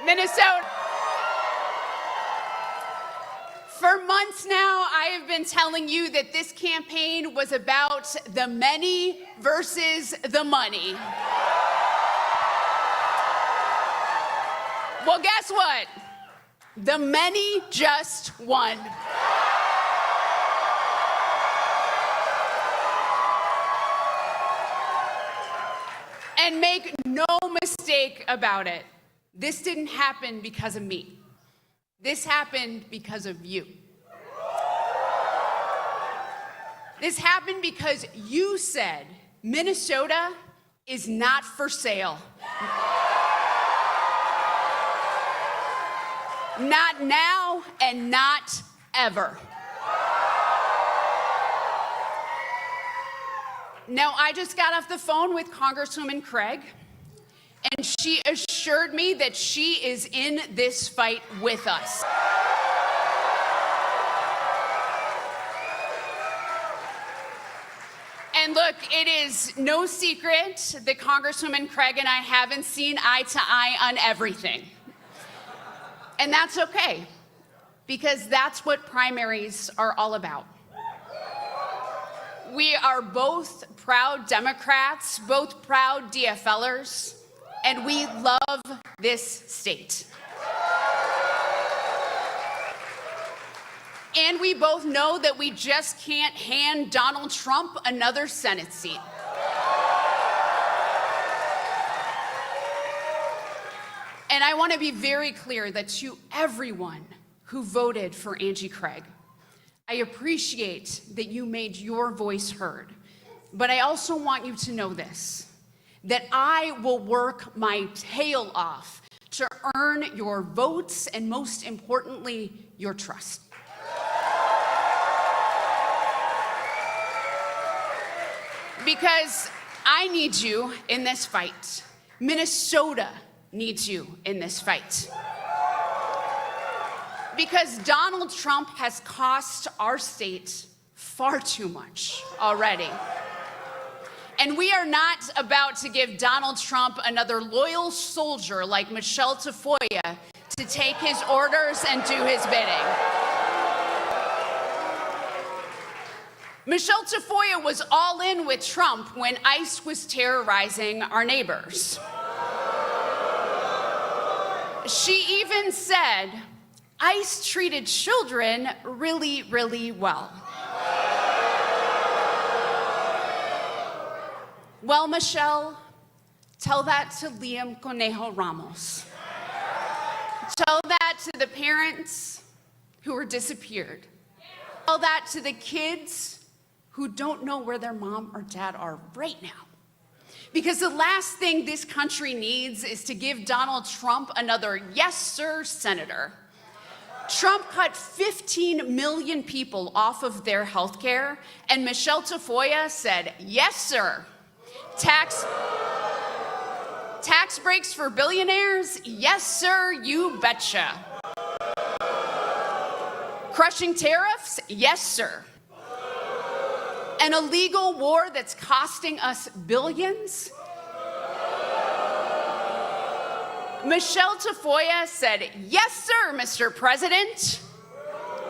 Minnesota. For months now, I have been telling you that this campaign was about the many versus the money. Well, guess what? The many just won. And make no mistake about it, this didn't happen because of me. This happened because of you. This happened because you said Minnesota is not for sale. Not now and not ever. Now, I just got off the phone with Congresswoman Craig, and she assured me that she is in this fight with us. And look, it is no secret that Congresswoman Craig and I haven't seen eye to eye on everything. And that's okay, because that's what primaries are all about. We are both proud Democrats, both proud DFLers, and we love this state. And we both know that we just can't hand Donald Trump another Senate seat. And I want to be very clear that to everyone who voted for Angie Craig, I appreciate that you made your voice heard, but I also want you to know this, that I will work my tail off to earn your votes and, most importantly, your trust. Because I need you in this fight. Minnesota needs you in this fight. Because Donald Trump has cost our state far too much already. And we are not about to give Donald Trump another loyal soldier like Michelle Tafoya to take his orders and do his bidding. Michelle Tafoya was all in with Trump when ICE was terrorizing our neighbors. She even said, ICE treated children really, really well. Well, Michelle, tell that to Liam Conejo Ramos. Tell that to the parents who were disappeared. Tell that to the kids who don't know where their mom or dad are right now. Because the last thing this country needs is to give Donald Trump another yes, sir, senator. Trump cut 15 million people off of their health care, and Michelle Tafoya said, yes, sir. Tax breaks for billionaires? Yes, sir, you betcha. Crushing tariffs? Yes, sir. An illegal war that's costing us billions? Michelle Tafoya said, yes, sir, Mr. President.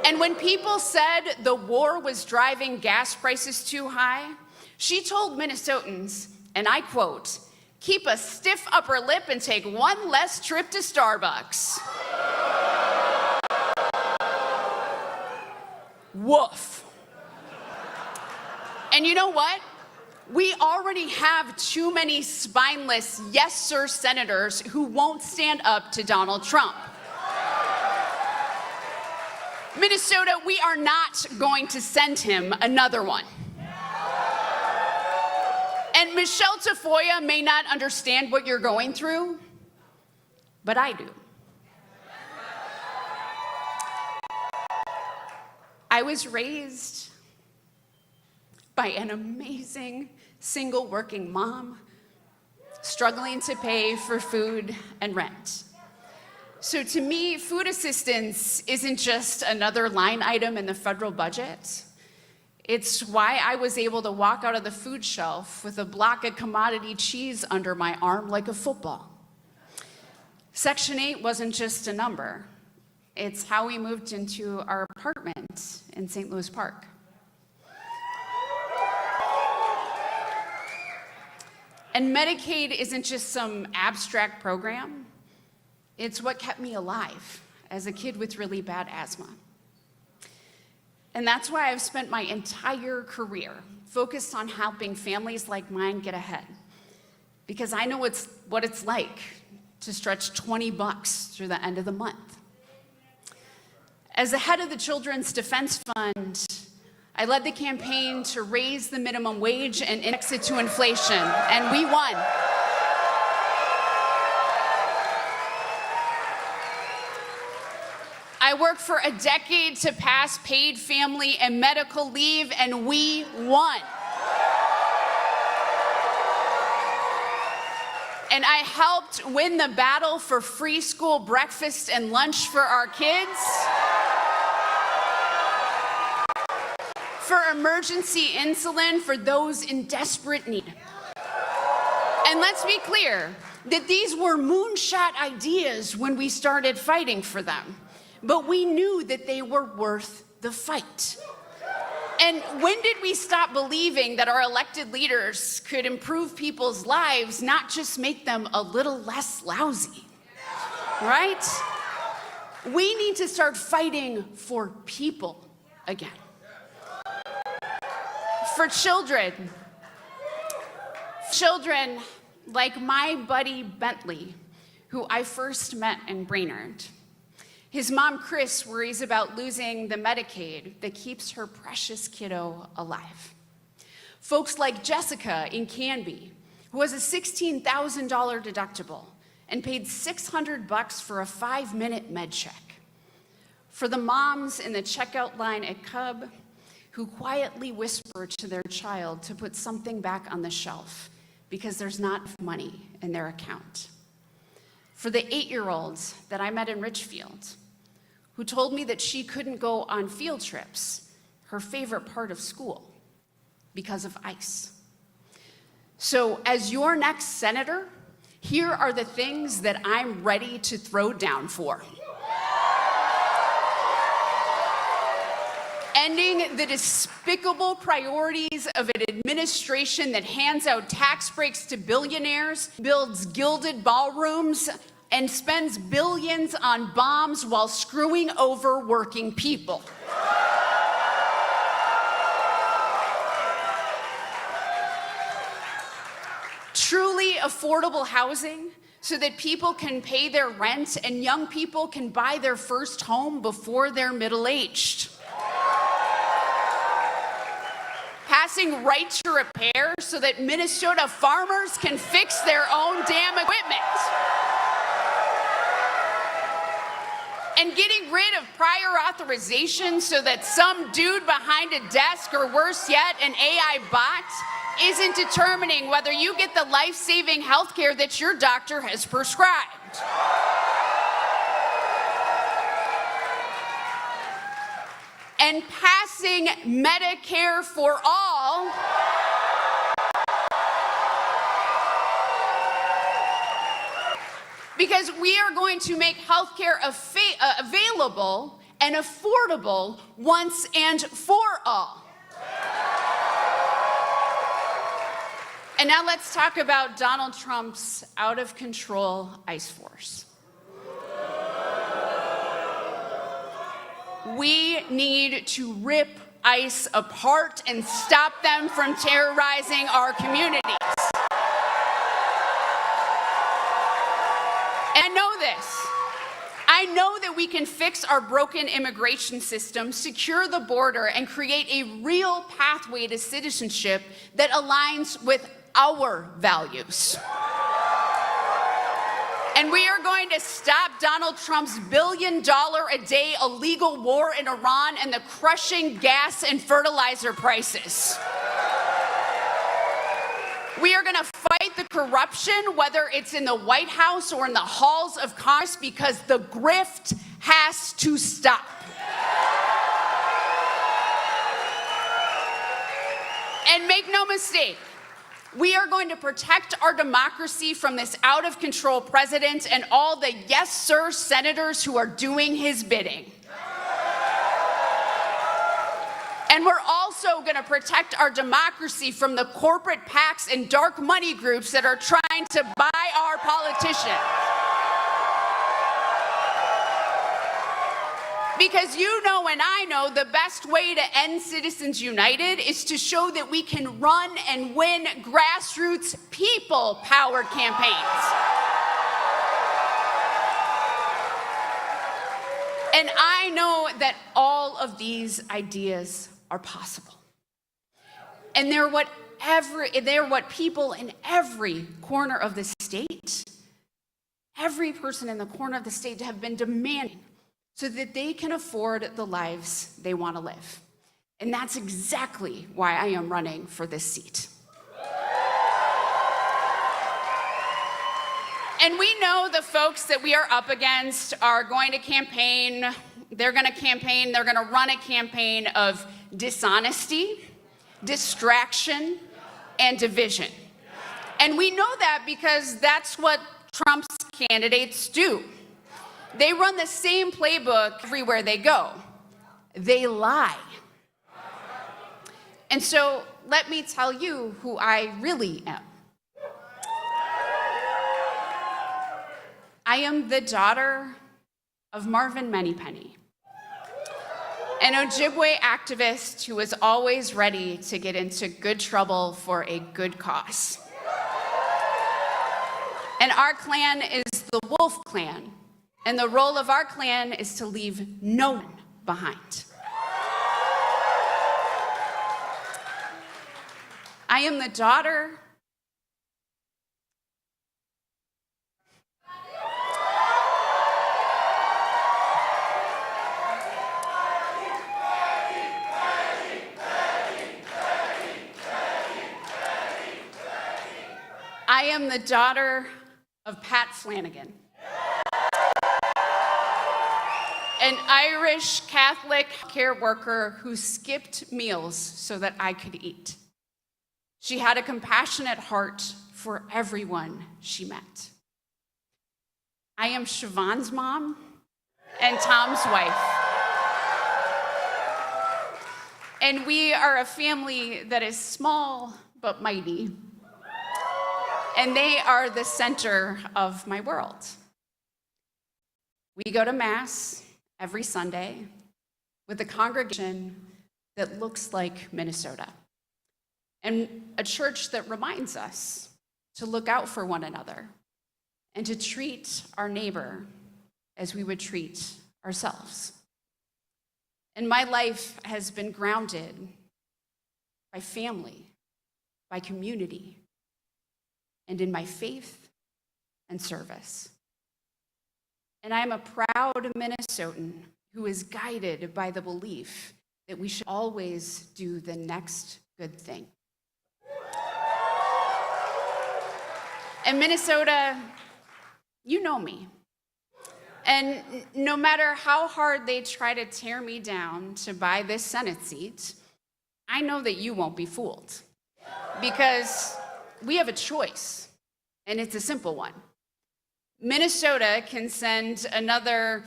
And when people said the war was driving gas prices too high, she told Minnesotans, and I quote, keep a stiff upper lip and take one less trip to Starbucks. Woof. And you know what? We already have too many spineless yes, sir senators who won't stand up to Donald Trump. Minnesota, we are not going to send him another one. And Michelle Tafoya may not understand what you're going through, but I do. I was raised by an amazing single working mom struggling to pay for food and rent. So to me, food assistance isn't just another line item in the federal budget. It's why I was able to walk out of the food shelf with a block of commodity cheese under my arm like a football. Section 8 wasn't just a number. It's how we moved into our apartment in St. Louis Park. And Medicaid isn't just some abstract program. It's what kept me alive as a kid with really bad asthma. And that's why I've spent my entire career focused on helping families like mine get ahead. Because I know what it's like to stretch $20 through the end of the month. As the head of the Children's Defense Fund, I led the campaign to raise the minimum wage and index it to inflation, and we won. I worked for a decade to pass paid family and medical leave, and we won. And I helped win the battle for free school breakfast and lunch for our kids, for emergency insulin for those in desperate need. And let's be clear that these were moonshot ideas when we started fighting for them, but we knew that they were worth the fight. And when did we stop believing that our elected leaders could improve people's lives, not just make them a little less lousy, right? We need to start fighting for people again. For children like my buddy Bentley, who I first met in Brainerd. His mom, Chris, worries about losing the Medicaid that keeps her precious kiddo alive. Folks like Jessica in Canby, who has a $16,000 deductible and paid $600 for a 5-minute med check. For the moms in the checkout line at Cub, who quietly whisper to their child to put something back on the shelf because there's not enough money in their account. For the 8-year-olds that I met in Richfield, who told me that she couldn't go on field trips, her favorite part of school, because of ICE. So as your next senator, here are the things that I'm ready to throw down for. Ending the despicable priorities of an administration that hands out tax breaks to billionaires, builds gilded ballrooms, and spends billions on bombs while screwing over working people. Truly affordable housing so that people can pay their rent and young people can buy their first home before they're middle-aged. Passing right to repair so that Minnesota farmers can fix their own damn equipment. And getting rid of prior authorization so that some dude behind a desk, or worse yet, an AI bot, isn't determining whether you get the life-saving health care that your doctor has prescribed. And passing Medicare for all because we are going to make healthcare available and affordable once and for all. And now let's talk about Donald Trump's out-of-control ICE force. We need to rip ICE apart and stop them from terrorizing our communities. And I know this. I know that we can fix our broken immigration system, secure the border, and create a real pathway to citizenship that aligns with our values. And we are going to stop Donald Trump's billion-a-day illegal war in Iran and the crushing gas and fertilizer prices. We are going to fight the corruption, whether it's in the White House or in the halls of Congress, because the grift has to stop. And make no mistake, We are going to protect our democracy from this out-of-control president and all the yes, sir senators who are doing his bidding. And we're also going to protect our democracy from the corporate PACs and dark money groups that are trying to buy our politicians. Because you know and I know the best way to end Citizens United is to show that we can run and win grassroots people-powered campaigns. And I know that all of these ideas are possible. And they're what people in every corner of the state, every person in the corner of the state have been demanding, so that they can afford the lives they want to live. And that's exactly why I am running for this seat. And we know the folks that we are up against are going to campaign, they're going to run a campaign of dishonesty, distraction, and division. And we know that because that's what Trump's candidates do. They run the same playbook everywhere they go. They lie. And so let me tell you who I really am. I am the daughter of Marvin Moneypenny, an Ojibwe activist who is always ready to get into good trouble for a good cause. And our clan is the Wolf Clan. And the role of our clan is to leave no one behind. I am the daughter of Pat Flanagan, an Irish Catholic care worker who skipped meals so that I could eat. She had a compassionate heart for everyone she met. I am Siobhan's mom and Tom's wife. And we are a family that is small but mighty. And they are the center of my world. We go to Mass every Sunday with a congregation that looks like Minnesota, and a church that reminds us to look out for one another and to treat our neighbor as we would treat ourselves. And my life has been grounded by family, by community, and in my faith and service. And I am a proud Minnesotan who is guided by the belief that we should always do the next good thing. And Minnesota, you know me. And no matter how hard they try to tear me down to buy this Senate seat, I know that you won't be fooled. Because we have a choice, and it's a simple one. Minnesota can send another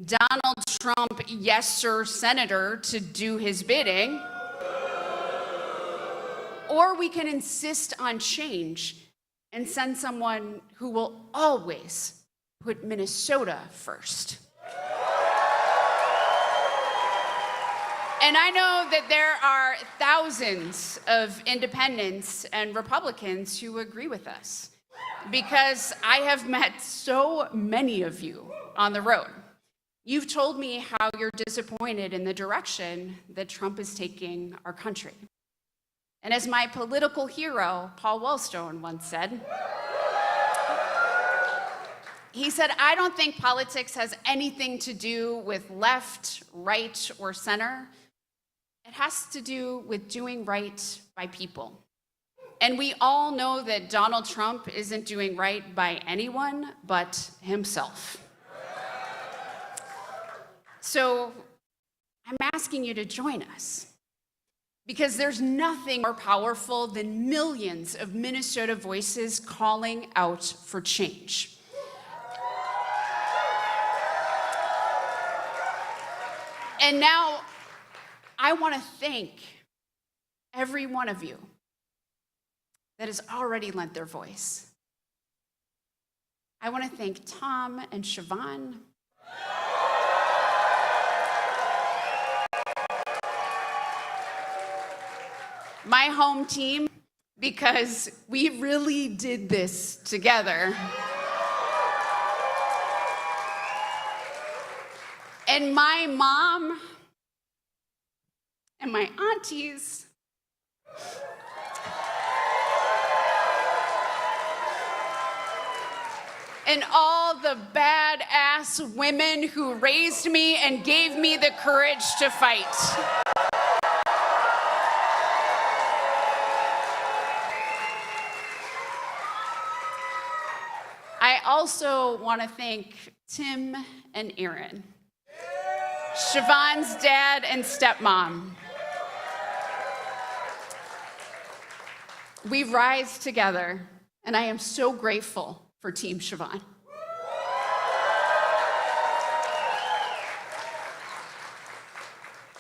Donald Trump yes sir senator to do his bidding, or we can insist on change and send someone who will always put Minnesota first. And I know that there are thousands of independents and Republicans who agree with us, because I have met so many of you on the road. You've told me how you're disappointed in the direction that Trump is taking our country. And as my political hero, Paul Wellstone, once said, he said, "I don't think politics has anything to do with left, right, or center. It has to do with doing right by people." And we all know that Donald Trump isn't doing right by anyone but himself. So I'm asking you to join us, because there's nothing more powerful than millions of Minnesota voices calling out for change. And now, I want to thank every one of you that has already lent their voice. I want to thank Tom and Siobhan. My home team, because we really did this together. And my mom and my aunties. And all the badass women who raised me and gave me the courage to fight. I also want to thank Tim and Aaron, Siobhan's dad and stepmom. We rise together, and I am so grateful for Team Siobhan.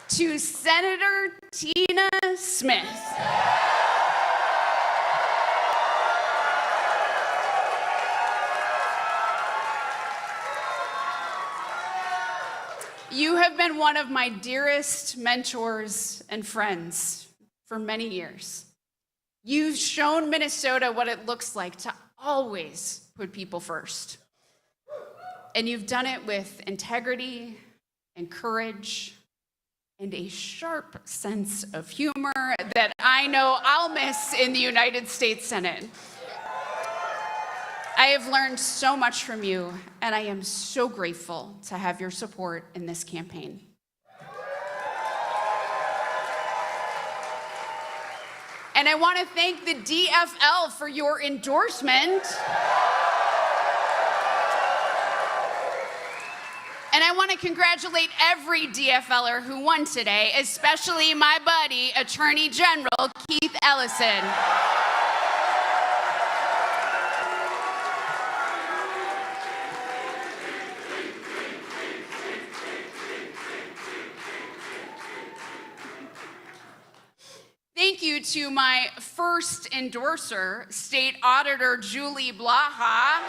To Senator Tina Smith. You have been one of my dearest mentors and friends for many years. You've shown Minnesota what it looks like to always put people first. And you've done it with integrity and courage and a sharp sense of humor that I know I'll miss in the United States Senate. I have learned so much from you, and I am so grateful to have your support in this campaign. And I want to thank the DFL for your endorsement. And I want to congratulate every DFLer who won today, especially my buddy, Attorney General Keith Ellison. Thank you to my first endorser, State Auditor Julie Blaha.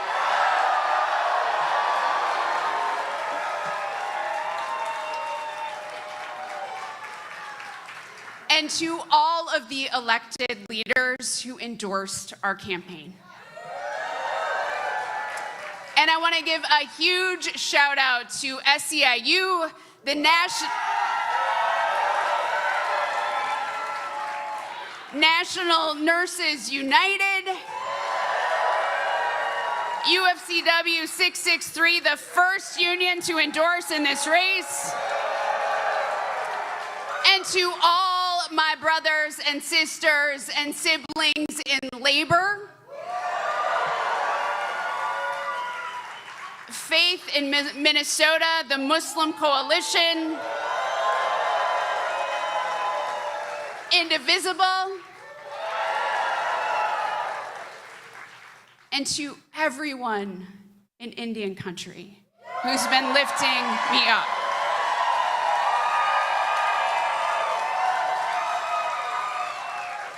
And to all of the elected leaders who endorsed our campaign. And I want to give a huge shout out to SEIU, the National Nurses United, UFCW 663, the first union to endorse in this race, and to all my brothers and sisters and siblings in labor, Faith in Minnesota, the Muslim Coalition, Indivisible, and to everyone in Indian country who's been lifting me up.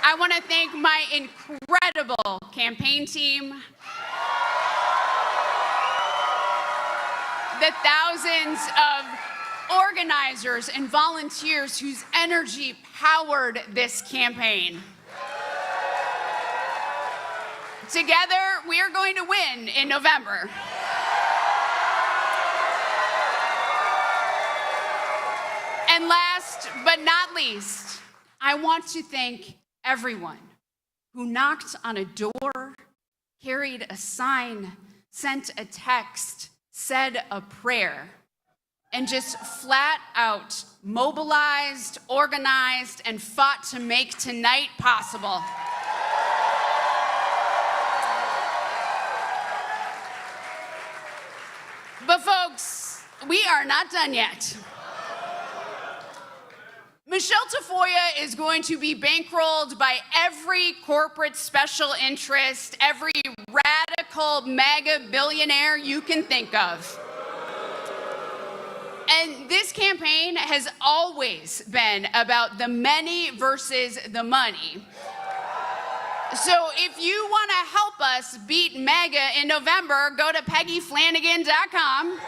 I want to thank my incredible campaign team, the thousands of organizers and volunteers whose energy powered this campaign. Together, we are going to win in November. And last but not least, I want to thank everyone who knocked on a door, carried a sign, sent a text, said a prayer, and just flat out mobilized, organized, and fought to make tonight possible. But folks, we are not done yet. Michelle Tafoya is going to be bankrolled by every corporate special interest, every radical mega billionaire you can think of. And this campaign has always been about the many versus the money. So if you want to help us beat MAGA in November, go to PeggyFlanagan.com.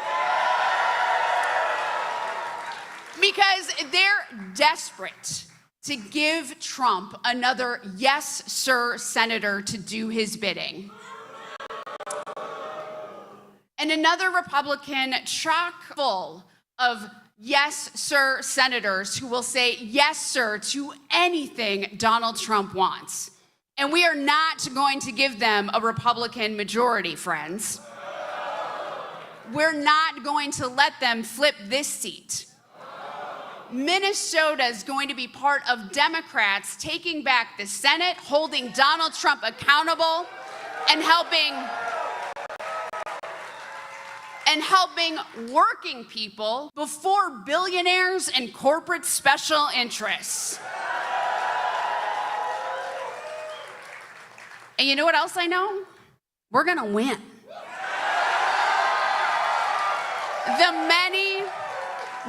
Because they're desperate to give Trump another yes, sir, senator to do his bidding. And another Republican chock full of yes, sir, senators who will say yes, sir, to anything Donald Trump wants. And we are not going to give them a Republican majority, friends. We're not going to let them flip this seat. Minnesota is going to be part of Democrats taking back the Senate, holding Donald Trump accountable, and helping working people before billionaires and corporate special interests. And you know what else I know? We're gonna win.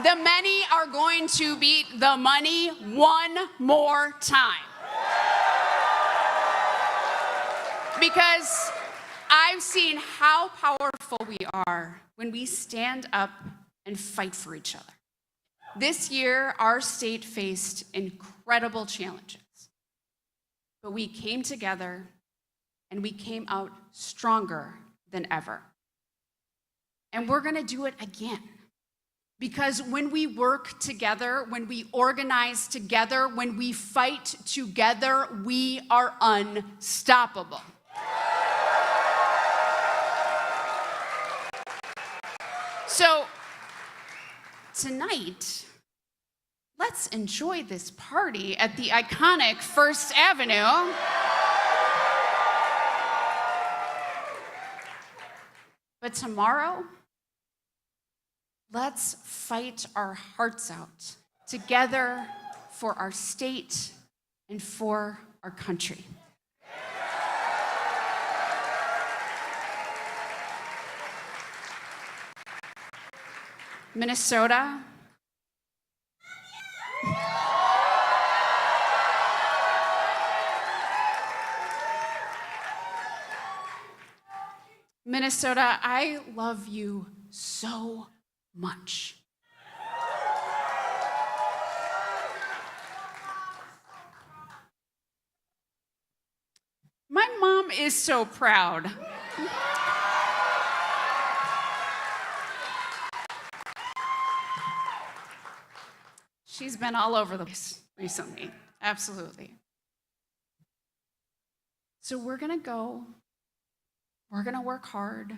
The many are going to beat the money one more time. Because I've seen how powerful we are when we stand up and fight for each other. This year, our state faced incredible challenges, but we came together and we came out stronger than ever. And we're gonna do it again. Because when we work together, when we organize together, when we fight together, we are unstoppable. So tonight, let's enjoy this party at the iconic First Avenue. But tomorrow, let's fight our hearts out together for our state and for our country. Minnesota. Minnesota, I love you so much. My mom is so proud. She's been all over the place recently, absolutely. So we're gonna go, we're gonna work hard,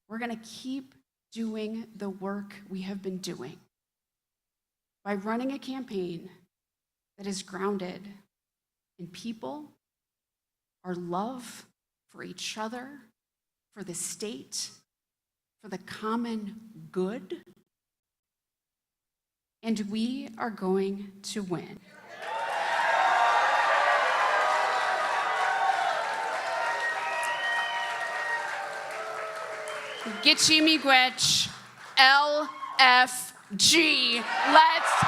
we're gonna keep doing the work we have been doing by running a campaign that is grounded in people, our love for each other, for the state, for the common good, and we are going to win. Gitchi Miigwech, LFG. Let's